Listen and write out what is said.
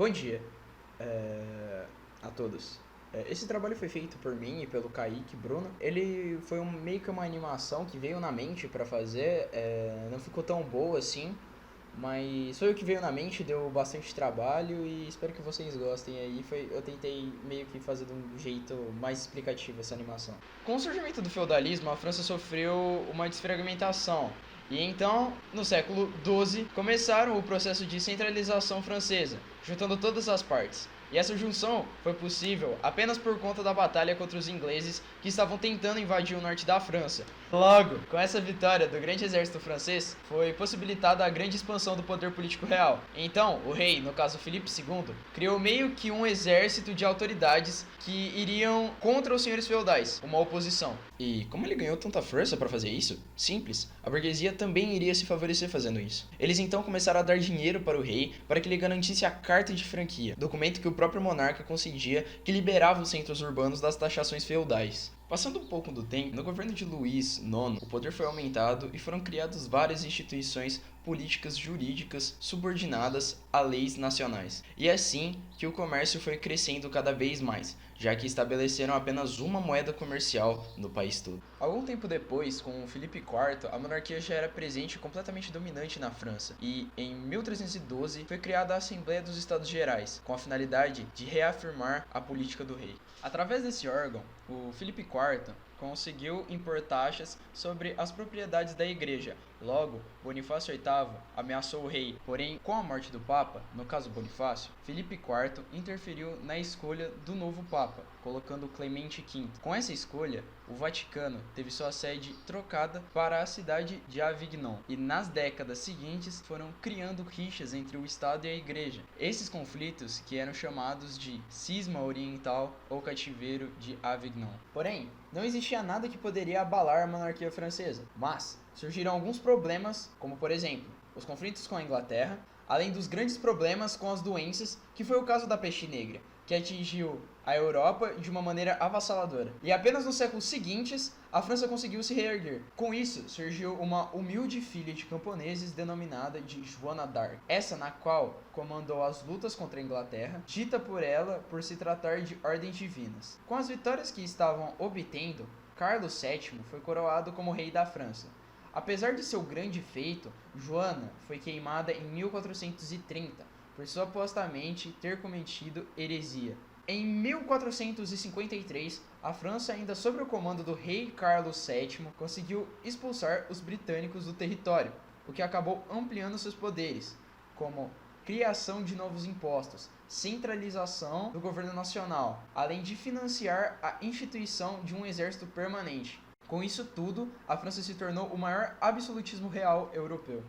Bom dia a todos. Esse trabalho foi feito por mim e pelo Kaique Bruno. Ele foi meio que uma animação que veio na mente pra fazer, não ficou tão boa assim, mas foi o que veio na mente, deu bastante trabalho e espero que vocês gostem aí. Eu tentei meio que fazer de um jeito mais explicativo essa animação. Com o surgimento do feudalismo, a França sofreu uma desfragmentação. E então, no século XII, começaram o processo de centralização francesa, juntando todas as partes. E essa junção foi possível apenas por conta da batalha contra os ingleses que estavam tentando invadir o norte da França. Logo, com essa vitória do grande exército francês, foi possibilitada a grande expansão do poder político real. Então, o rei, no caso Filipe II, criou meio que um exército de autoridades que iriam contra os senhores feudais, uma oposição. E como ele ganhou tanta força para fazer isso? Simples, a burguesia também iria se favorecer fazendo isso. Eles então começaram a dar dinheiro para o rei para que ele garantisse a carta de franquia, documento que o próprio monarca concedia que liberava os centros urbanos das taxações feudais. Passando um pouco do tempo, no governo de Luís IX, o poder foi aumentado e foram criadas várias instituições políticas jurídicas subordinadas a leis nacionais. E é assim que o comércio foi crescendo cada vez mais, já que estabeleceram apenas uma moeda comercial no país todo. Algum tempo depois, com Filipe IV, a monarquia já era presente e completamente dominante na França, e em 1312 foi criada a Assembleia dos Estados Gerais, com a finalidade de reafirmar a política do rei. Através desse órgão, o Filipe IV conseguiu impor taxas sobre as propriedades da igreja. Logo, Bonifácio VIII ameaçou o rei, porém, com a morte do Papa, no caso Bonifácio, Filipe IV interferiu na escolha do novo Papa, colocando Clemente V. Com essa escolha, o Vaticano teve sua sede trocada para a cidade de Avignon, e nas décadas seguintes foram criando rixas entre o Estado e a Igreja. Esses conflitos que eram chamados de Cisma Oriental ou Cativeiro de Avignon. Porém, não existia nada que poderia abalar a monarquia francesa, mas surgiram alguns problemas, como por exemplo, os conflitos com a Inglaterra, além dos grandes problemas com as doenças, que foi o caso da peste negra, que atingiu a Europa de uma maneira avassaladora. E apenas nos séculos seguintes, a França conseguiu se reerguer. Com isso, surgiu uma humilde filha de camponeses denominada de Joana d'Arc, essa na qual comandou as lutas contra a Inglaterra, dita por ela por se tratar de ordens divinas. Com as vitórias que estavam obtendo, Carlos VII foi coroado como rei da França. Apesar de seu grande feito, Joana foi queimada em 1430, por supostamente ter cometido heresia. Em 1453, a França, ainda sob o comando do rei Carlos VII, conseguiu expulsar os britânicos do território, o que acabou ampliando seus poderes, como criação de novos impostos, centralização do governo nacional, além de financiar a instituição de um exército permanente. Com isso tudo, a França se tornou o maior absolutismo real europeu.